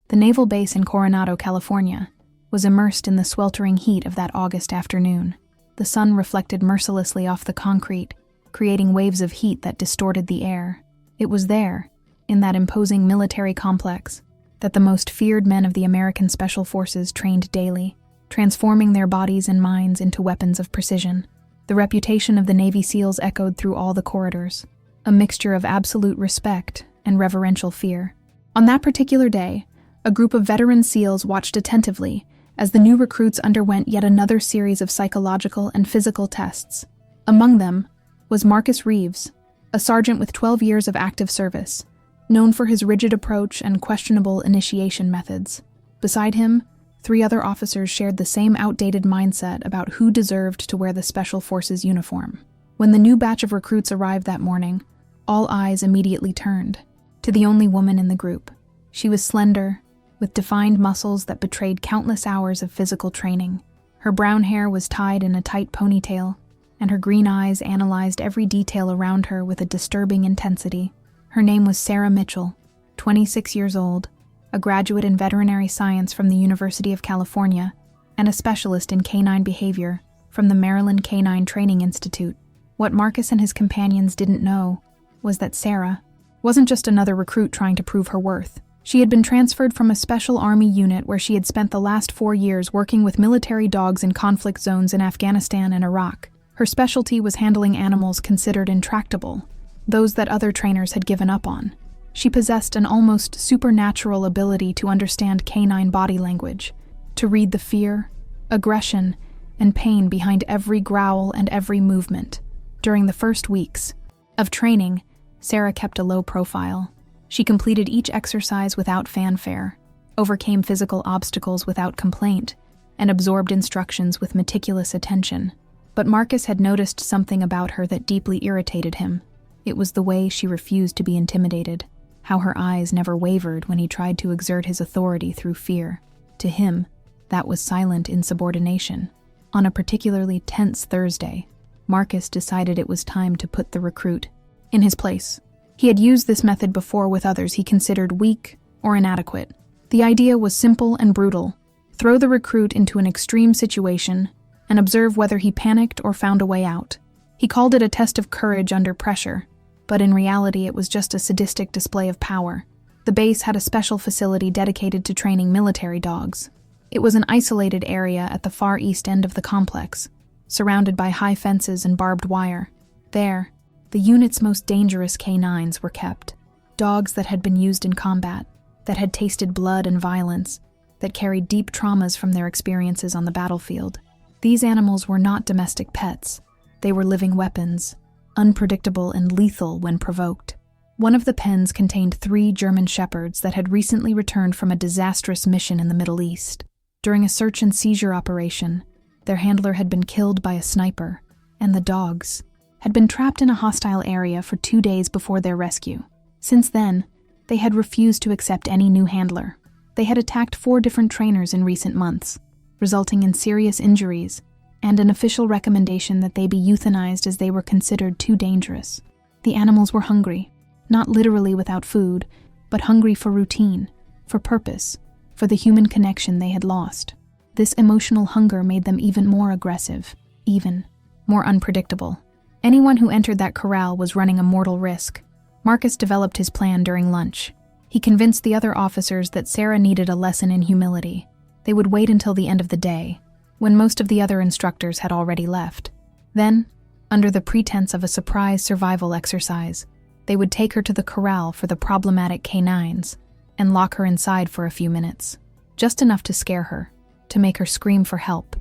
The naval base in Coronado, California, was immersed in the sweltering heat of that August afternoon. The sun reflected mercilessly off the concrete, creating waves of heat that distorted the air. It was there, in that imposing military complex, that the most feared men of the American Special Forces trained daily, transforming their bodies and minds into weapons of precision. The reputation of the Navy SEALs echoed through all the corridors, a mixture of absolute respect and reverential fear. On that particular day, a group of veteran SEALs watched attentively as the new recruits underwent yet another series of psychological and physical tests. Among them was Marcus Reeves, a sergeant with 12 years of active service, known for his rigid approach and questionable initiation methods. Beside him, 3 other officers shared the same outdated mindset about who deserved to wear the Special Forces uniform. When the new batch of recruits arrived that morning, all eyes immediately turned to the only woman in the group. She was slender, with defined muscles that betrayed countless hours of physical training. Her brown hair was tied in a tight ponytail, and her green eyes analyzed every detail around her with a disturbing intensity. Her name was Sarah Mitchell, 26 years old, a graduate in veterinary science from the University of California, and a specialist in canine behavior from the Maryland Canine Training Institute. What Marcus and his companions didn't know was that Sarah wasn't just another recruit trying to prove her worth. She had been transferred from a special army unit where she had spent the last 4 years working with military dogs in conflict zones in Afghanistan and Iraq. Her specialty was handling animals considered intractable, those that other trainers had given up on. She possessed an almost supernatural ability to understand canine body language, to read the fear, aggression, and pain behind every growl and every movement. During the first weeks of training, Sarah kept a low profile. She completed each exercise without fanfare, overcame physical obstacles without complaint, and absorbed instructions with meticulous attention. But Marcus had noticed something about her that deeply irritated him. It was the way she refused to be intimidated, how her eyes never wavered when he tried to exert his authority through fear. To him, that was silent insubordination. On a particularly tense Thursday, Marcus decided it was time to put the recruit in his place. He had used this method before with others he considered weak or inadequate. The idea was simple and brutal. Throw the recruit into an extreme situation and observe whether he panicked or found a way out. He called it a test of courage under pressure, but in reality it was just a sadistic display of power. The base had a special facility dedicated to training military dogs. It was an isolated area at the far east end of the complex, surrounded by high fences and barbed wire. There, the unit's most dangerous canines were kept. Dogs that had been used in combat, that had tasted blood and violence, that carried deep traumas from their experiences on the battlefield. These animals were not domestic pets. They were living weapons, unpredictable and lethal when provoked. One of the pens contained 3 German Shepherds that had recently returned from a disastrous mission in the Middle East. During a search and seizure operation, their handler had been killed by a sniper, and the dogs had been trapped in a hostile area for 2 days before their rescue. Since then, they had refused to accept any new handler. They had attacked 4 different trainers in recent months, resulting in serious injuries and an official recommendation that they be euthanized as they were considered too dangerous. The animals were hungry, not literally without food, but hungry for routine, for purpose, for the human connection they had lost. This emotional hunger made them even more aggressive, even more unpredictable. Anyone who entered that corral was running a mortal risk. Marcus developed his plan during lunch. He convinced the other officers that Sarah needed a lesson in humility. They would wait until the end of the day, when most of the other instructors had already left. Then, under the pretense of a surprise survival exercise, they would take her to the corral for the problematic canines and lock her inside for a few minutes, just enough to scare her, to make her scream for help,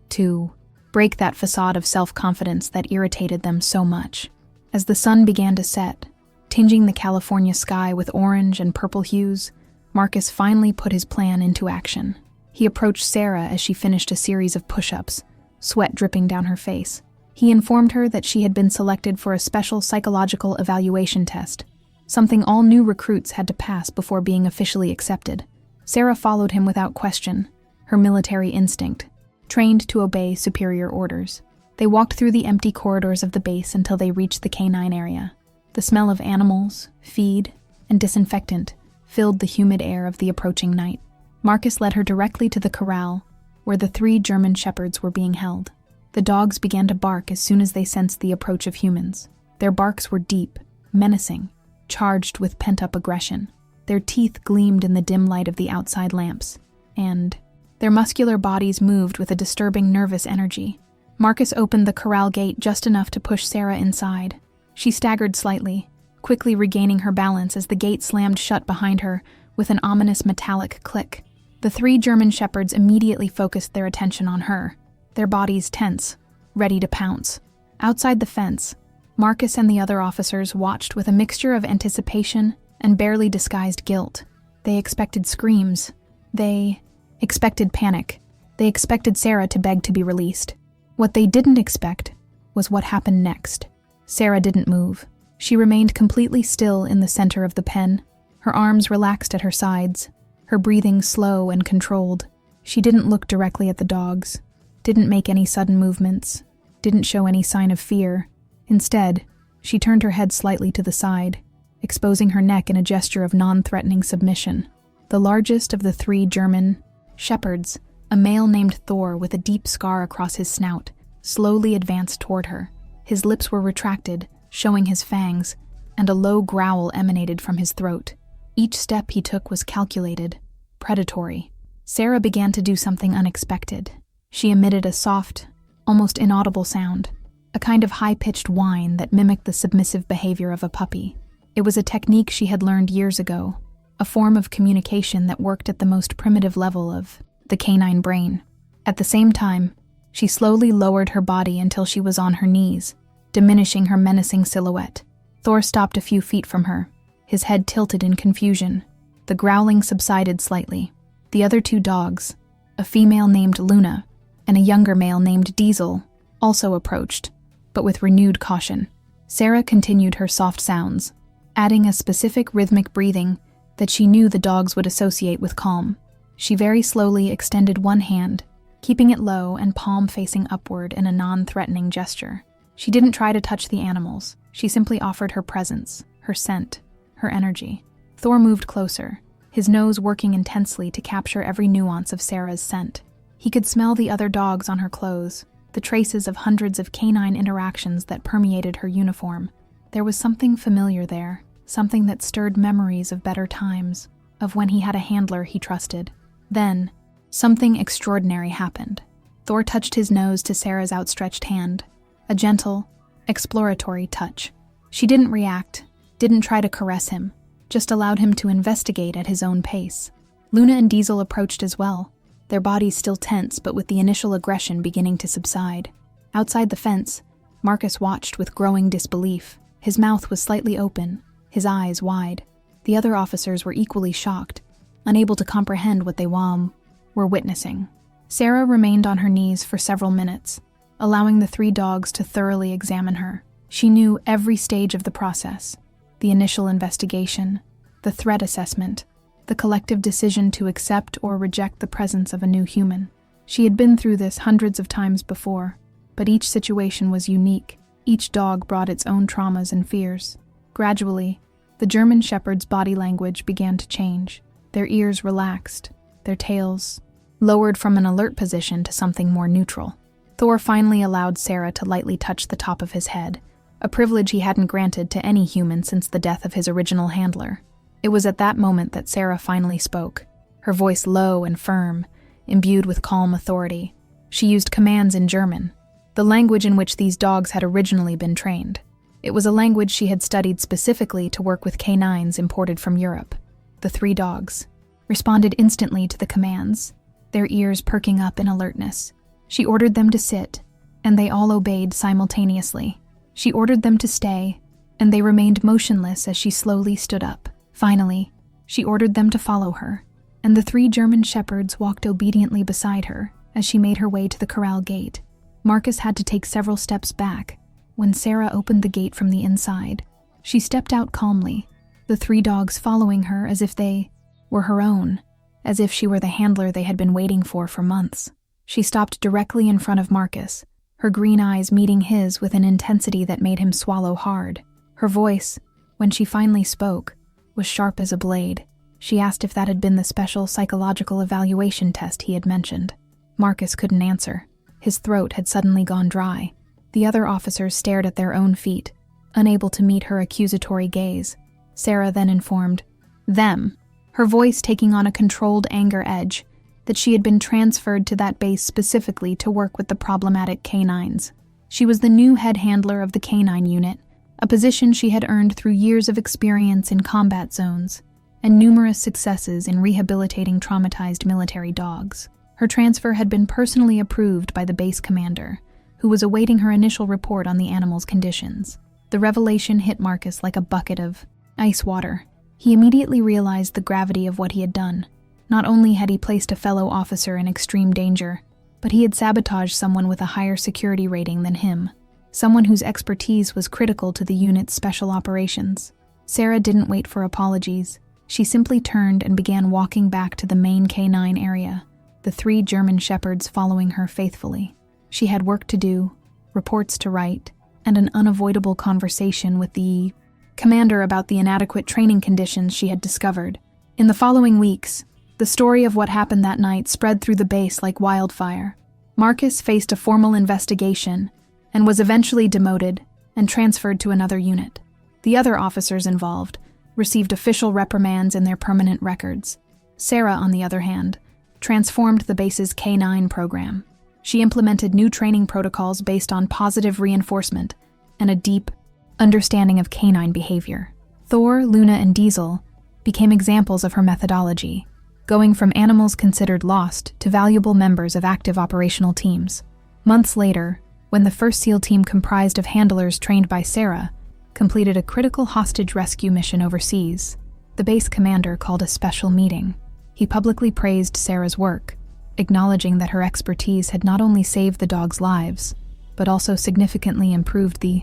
to break that facade of self-confidence that irritated them so much. As the sun began to set, tinging the California sky with orange and purple hues, Marcus finally put his plan into action. He approached Sarah as she finished a series of push-ups, sweat dripping down her face. He informed her that she had been selected for a special psychological evaluation test, something all new recruits had to pass before being officially accepted. Sarah followed him without question, her military instinct, trained to obey superior orders. They walked through the empty corridors of the base until they reached the canine area. The smell of animals, feed, and disinfectant filled the humid air of the approaching night. Marcus led her directly to the corral, where the 3 German shepherds were being held. The dogs began to bark as soon as they sensed the approach of humans. Their barks were deep, menacing, charged with pent-up aggression. Their teeth gleamed in the dim light of the outside lamps, and their muscular bodies moved with a disturbing nervous energy. Marcus opened the corral gate just enough to push Sarah inside. She staggered slightly, quickly regaining her balance as the gate slammed shut behind her with an ominous metallic click. The 3 German shepherds immediately focused their attention on her, their bodies tense, ready to pounce. Outside the fence, Marcus and the other officers watched with a mixture of anticipation and barely disguised guilt. They expected screams. They expected panic. They expected Sarah to beg to be released. What they didn't expect was what happened next. Sarah didn't move. She remained completely still in the center of the pen, her arms relaxed at her sides, her breathing slow and controlled. She didn't look directly at the dogs, didn't make any sudden movements, didn't show any sign of fear. Instead, she turned her head slightly to the side, exposing her neck in a gesture of non-threatening submission. The largest of the 3 German shepherds, a male named Thor with a deep scar across his snout, slowly advanced toward her. His lips were retracted, showing his fangs, and a low growl emanated from his throat. Each step he took was calculated, predatory. Sarah began to do something unexpected. She emitted a soft, almost inaudible sound, a kind of high-pitched whine that mimicked the submissive behavior of a puppy. It was a technique she had learned years ago, a form of communication that worked at the most primitive level of the canine brain. At the same time, she slowly lowered her body until she was on her knees, diminishing her menacing silhouette. Thor stopped a few feet from her, his head tilted in confusion. The growling subsided slightly. The other 2 dogs, a female named Luna and a younger male named Diesel, also approached, but with renewed caution. Sarah continued her soft sounds, adding a specific rhythmic breathing that she knew the dogs would associate with calm. She very slowly extended one hand, keeping it low and palm facing upward in a non-threatening gesture. She didn't try to touch the animals. She simply offered her presence, her scent, her energy. Thor moved closer, his nose working intensely to capture every nuance of Sarah's scent. He could smell the other dogs on her clothes, the traces of hundreds of canine interactions that permeated her uniform. There was something familiar there, something that stirred memories of better times, of when he had a handler he trusted. Then, something extraordinary happened. Thor touched his nose to Sarah's outstretched hand, a gentle, exploratory touch. She didn't react, didn't try to caress him, just allowed him to investigate at his own pace. Luna and Diesel approached as well, their bodies still tense but with the initial aggression beginning to subside. Outside the fence, Marcus watched with growing disbelief. His mouth was slightly open, his eyes wide. The other officers were equally shocked, unable to comprehend what they were witnessing. Sarah remained on her knees for several minutes, allowing the 3 dogs to thoroughly examine her. She knew every stage of the process: the initial investigation, the threat assessment, the collective decision to accept or reject the presence of a new human. She had been through this hundreds of times before, but each situation was unique. Each dog brought its own traumas and fears. Gradually, the German shepherd's body language began to change. Their ears relaxed, their tails lowered from an alert position to something more neutral. Thor finally allowed Sarah to lightly touch the top of his head, a privilege he hadn't granted to any human since the death of his original handler. It was at that moment that Sarah finally spoke, her voice low and firm, imbued with calm authority. She used commands in German, the language in which these dogs had originally been trained. It was a language she had studied specifically to work with canines imported from Europe. The 3 dogs responded instantly to the commands, their ears perking up in alertness. She ordered them to sit, and they all obeyed simultaneously. She ordered them to stay, and they remained motionless as she slowly stood up. Finally, she ordered them to follow her, and the 3 German shepherds walked obediently beside her as she made her way to the corral gate. Marcus had to take several steps back when Sarah opened the gate from the inside. She stepped out calmly, the 3 dogs following her as if they were her own, as if she were the handler they had been waiting for months. She stopped directly in front of Marcus, her green eyes meeting his with an intensity that made him swallow hard. Her voice, when she finally spoke, was sharp as a blade. She asked if that had been the special psychological evaluation test he had mentioned. Marcus couldn't answer. His throat had suddenly gone dry. The other officers stared at their own feet, unable to meet her accusatory gaze. Sarah then informed them, her voice taking on a controlled anger edge, that she had been transferred to that base specifically to work with the problematic canines. She was the new head handler of the canine unit, a position she had earned through years of experience in combat zones and numerous successes in rehabilitating traumatized military dogs. Her transfer had been personally approved by the base commander, who was awaiting her initial report on the animal's conditions. The revelation hit Marcus like a bucket of ice water. He immediately realized the gravity of what he had done. Not only had he placed a fellow officer in extreme danger, but he had sabotaged someone with a higher security rating than him, someone whose expertise was critical to the unit's special operations. Sarah didn't wait for apologies. She simply turned and began walking back to the main canine area, the 3 German shepherds following her faithfully. She had work to do, reports to write, and an unavoidable conversation with the commander about the inadequate training conditions she had discovered. In the following weeks, the story of what happened that night spread through the base like wildfire. Marcus faced a formal investigation and was eventually demoted and transferred to another unit. The other officers involved received official reprimands in their permanent records. Sarah, on the other hand, transformed the base's K9 program. She implemented new training protocols based on positive reinforcement and a deep understanding of canine behavior. Thor, Luna, and Diesel became examples of her methodology, going from animals considered lost to valuable members of active operational teams. Months later, when the first SEAL team comprised of handlers trained by Sarah completed a critical hostage rescue mission overseas, the base commander called a special meeting. He publicly praised Sarah's work, acknowledging that her expertise had not only saved the dogs' lives, but also significantly improved the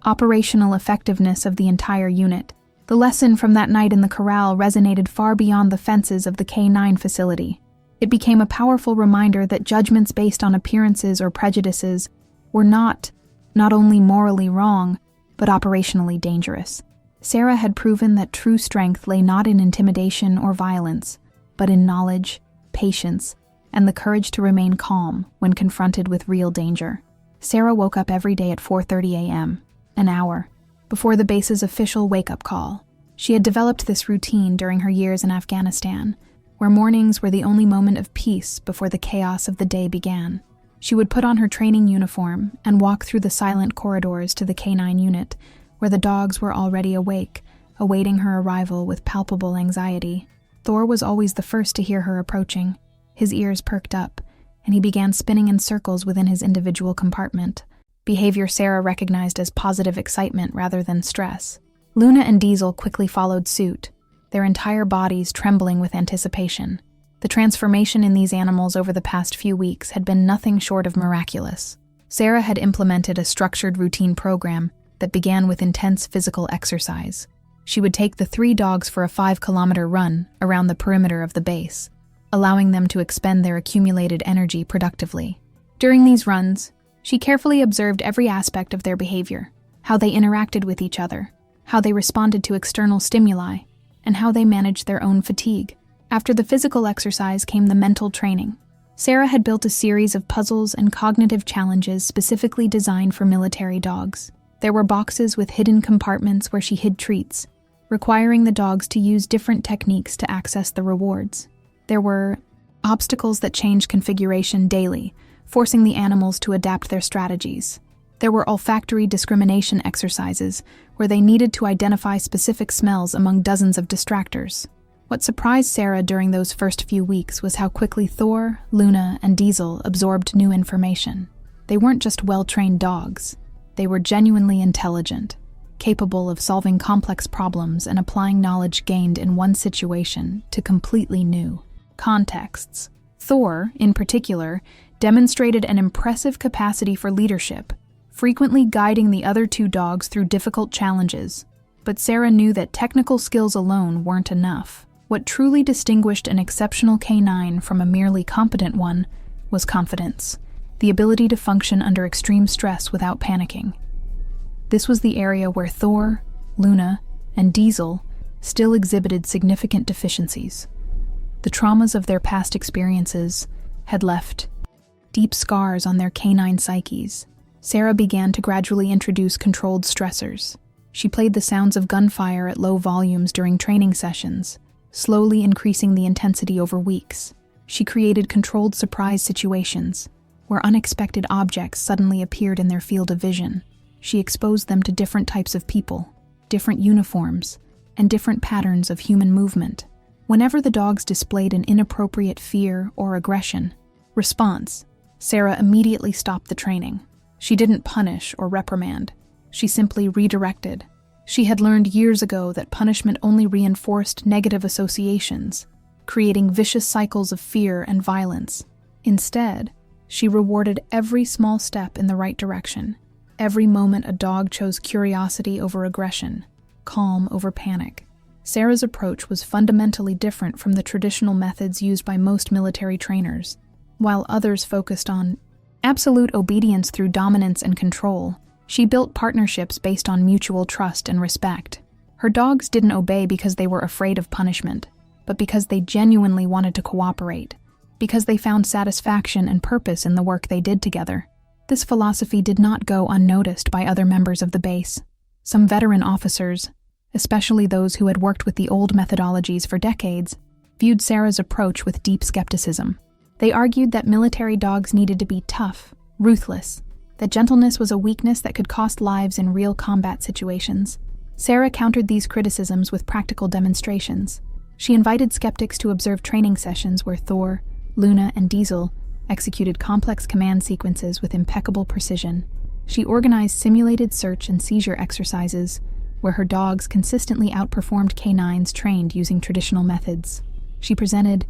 operational effectiveness of the entire unit. The lesson from that night in the corral resonated far beyond the fences of the K9 facility. It became a powerful reminder that judgments based on appearances or prejudices were not only morally wrong, but operationally dangerous. Sarah had proven that true strength lay not in intimidation or violence, but in knowledge, patience, and the courage to remain calm when confronted with real danger. Sarah woke up every day at 4:30 a.m., an hour before the base's official wake-up call. She had developed this routine during her years in Afghanistan, where mornings were the only moment of peace before the chaos of the day began. She would put on her training uniform and walk through the silent corridors to the K9 unit, where the dogs were already awake, awaiting her arrival with palpable anxiety. Thor was always the first to hear her approaching. His ears perked up, and he began spinning in circles within his individual compartment, behavior Sarah recognized as positive excitement rather than stress. Luna and Diesel quickly followed suit, their entire bodies trembling with anticipation. The transformation in these animals over the past few weeks had been nothing short of miraculous. Sarah had implemented a structured routine program that began with intense physical exercise. She would take the 3 dogs for a 5-kilometer run around the perimeter of the base, allowing them to expend their accumulated energy productively. During these runs, she carefully observed every aspect of their behavior, how they interacted with each other, how they responded to external stimuli, and how they managed their own fatigue. After the physical exercise came the mental training. Sarah had built a series of puzzles and cognitive challenges specifically designed for military dogs. There were boxes with hidden compartments where she hid treats, requiring the dogs to use different techniques to access the rewards. There were obstacles that changed configuration daily, forcing the animals to adapt their strategies. There were olfactory discrimination exercises, where they needed to identify specific smells among dozens of distractors. What surprised Sarah during those first few weeks was how quickly Thor, Luna, and Diesel absorbed new information. They weren't just well-trained dogs. They were genuinely intelligent, capable of solving complex problems and applying knowledge gained in one situation to completely new contexts. Thor, in particular, demonstrated an impressive capacity for leadership, frequently guiding the other 2 dogs through difficult challenges. But Sarah knew that technical skills alone weren't enough. What truly distinguished an exceptional K9 from a merely competent one was confidence, the ability to function under extreme stress without panicking. This was the area where Thor, Luna, and Diesel still exhibited significant deficiencies. The traumas of their past experiences had left deep scars on their canine psyches. Sarah began to gradually introduce controlled stressors. She played the sounds of gunfire at low volumes during training sessions, slowly increasing the intensity over weeks. She created controlled surprise situations, where unexpected objects suddenly appeared in their field of vision. She exposed them to different types of people, different uniforms, and different patterns of human movement. Whenever the dogs displayed an inappropriate fear or aggression response, Sarah immediately stopped the training. She didn't punish or reprimand. She simply redirected. She had learned years ago that punishment only reinforced negative associations, creating vicious cycles of fear and violence. Instead, she rewarded every small step in the right direction. Every moment a dog chose curiosity over aggression, calm over panic. Sarah's approach was fundamentally different from the traditional methods used by most military trainers. While others focused on absolute obedience through dominance and control, she built partnerships based on mutual trust and respect. Her dogs didn't obey because they were afraid of punishment, but because they genuinely wanted to cooperate, because they found satisfaction and purpose in the work they did together. This philosophy did not go unnoticed by other members of the base. Some veteran officers, especially those who had worked with the old methodologies for decades, viewed Sarah's approach with deep skepticism. They argued that military dogs needed to be tough, ruthless, that gentleness was a weakness that could cost lives in real combat situations. Sarah countered these criticisms with practical demonstrations. She invited skeptics to observe training sessions where Thor, Luna, and Diesel executed complex command sequences with impeccable precision. She organized simulated search and seizure exercises where her dogs consistently outperformed canines trained using traditional methods. She presented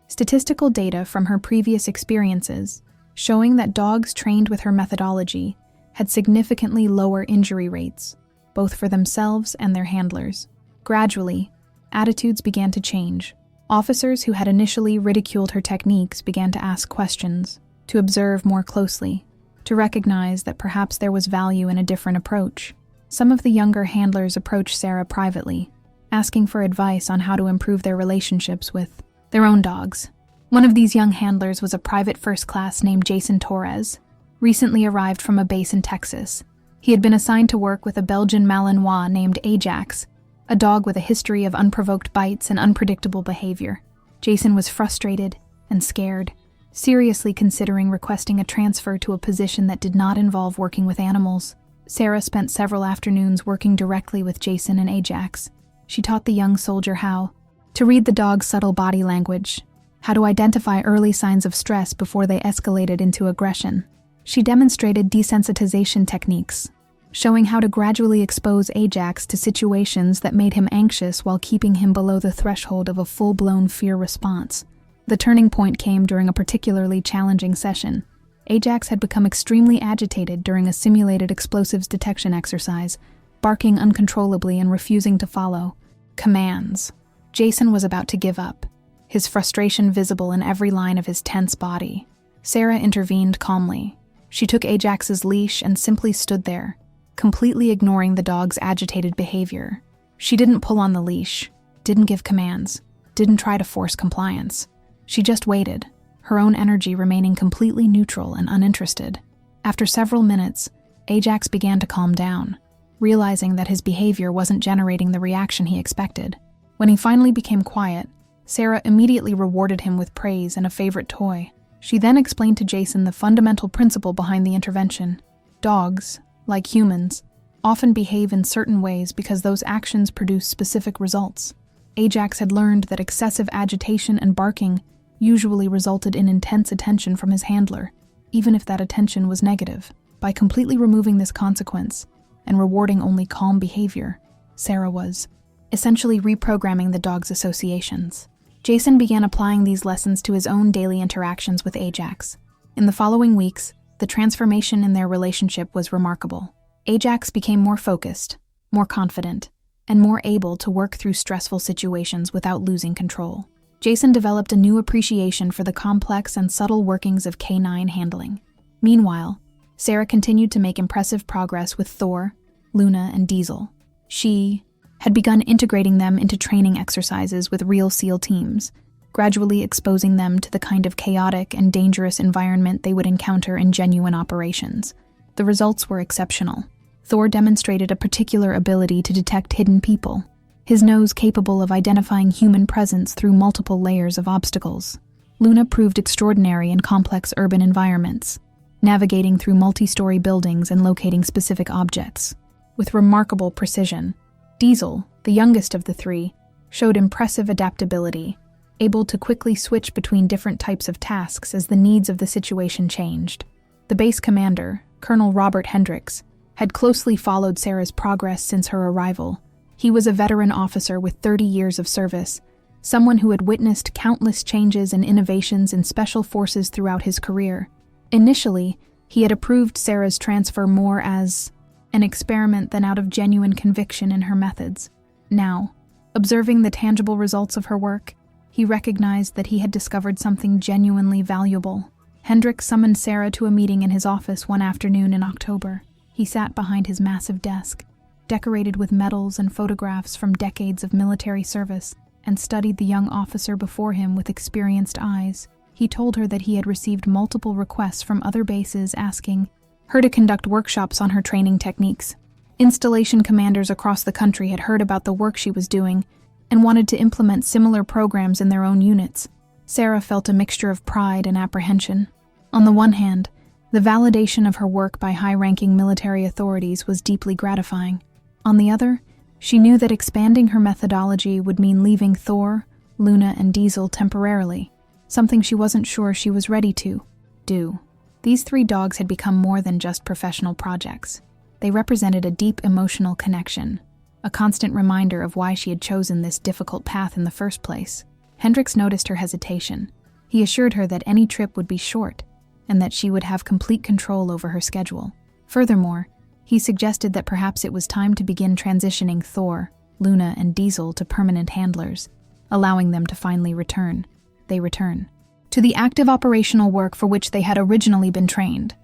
statistical data from her previous experiences, showing that dogs trained with her methodology had significantly lower injury rates, both for themselves and their handlers. Gradually, attitudes began to change. Officers who had initially ridiculed her techniques began to ask questions, to observe more closely, to recognize that perhaps there was value in a different approach. Some of the younger handlers approached Sarah privately, asking for advice on how to improve their relationships with their own dogs. One of these young handlers was a private first class named Jason Torres, recently arrived from a base in Texas. He had been assigned to work with a Belgian Malinois named Ajax, a dog with a history of unprovoked bites and unpredictable behavior. Jason was frustrated and scared, seriously considering requesting a transfer to a position that did not involve working with animals. Sarah spent several afternoons working directly with Jason and Ajax. She taught the young soldier how to read the dog's subtle body language, how to identify early signs of stress before they escalated into aggression. She demonstrated desensitization techniques, showing how to gradually expose Ajax to situations that made him anxious while keeping him below the threshold of a full-blown fear response. The turning point came during a particularly challenging session. Ajax had become extremely agitated during a simulated explosives detection exercise, barking uncontrollably and refusing to follow commands. Jason was about to give up, his frustration visible in every line of his tense body. Sarah intervened calmly. She took Ajax's leash and simply stood there, completely ignoring the dog's agitated behavior. She didn't pull on the leash, didn't give commands, didn't try to force compliance. She just waited, her own energy remaining completely neutral and uninterested. After several minutes, Ajax began to calm down, realizing that his behavior wasn't generating the reaction he expected. When he finally became quiet, Sarah immediately rewarded him with praise and a favorite toy. She then explained to Jason the fundamental principle behind the intervention. Dogs, like humans, often behave in certain ways because those actions produce specific results. Ajax had learned that excessive agitation and barking usually resulted in intense attention from his handler, even if that attention was negative. By completely removing this consequence and rewarding only calm behavior, Sarah was essentially reprogramming the dog's associations. Jason began applying these lessons to his own daily interactions with Ajax. In the following weeks, the transformation in their relationship was remarkable. Ajax became more focused, more confident, and more able to work through stressful situations without losing control. Jason developed a new appreciation for the complex and subtle workings of canine handling. Meanwhile, Sarah continued to make impressive progress with Thor, Luna, and Diesel. She had begun integrating them into training exercises with real SEAL teams, gradually exposing them to the kind of chaotic and dangerous environment they would encounter in genuine operations. The results were exceptional. Thor demonstrated a particular ability to detect hidden people, his nose capable of identifying human presence through multiple layers of obstacles. Luna proved extraordinary in complex urban environments, navigating through multi-story buildings and locating specific objects with remarkable precision. Diesel, the youngest of the three, showed impressive adaptability, able to quickly switch between different types of tasks as the needs of the situation changed. The base commander, Colonel Robert Hendricks, had closely followed Sarah's progress since her arrival. He was a veteran officer with 30 years of service, someone who had witnessed countless changes and innovations in special forces throughout his career. Initially, he had approved Sarah's transfer more as an experiment than out of genuine conviction in her methods. Now, observing the tangible results of her work, he recognized that he had discovered something genuinely valuable. Hendricks summoned Sarah to a meeting in his office one afternoon in October. He sat behind his massive desk, decorated with medals and photographs from decades of military service, and studied the young officer before him with experienced eyes. He told her that he had received multiple requests from other bases asking her to conduct workshops on her training techniques. Installation commanders across the country had heard about the work she was doing and wanted to implement similar programs in their own units. Sarah felt a mixture of pride and apprehension. On the one hand, the validation of her work by high-ranking military authorities was deeply gratifying. On the other, she knew that expanding her methodology would mean leaving Thor, Luna, and Diesel temporarily, something she wasn't sure she was ready to do. These three dogs had become more than just professional projects. They represented a deep emotional connection, a constant reminder of why she had chosen this difficult path in the first place. Hendricks noticed her hesitation. He assured her that any trip would be short, and that she would have complete control over her schedule. Furthermore, he suggested that perhaps it was time to begin transitioning Thor, Luna, and Diesel to permanent handlers, allowing them to finally return. They return to the active operational work for which they had originally been trained.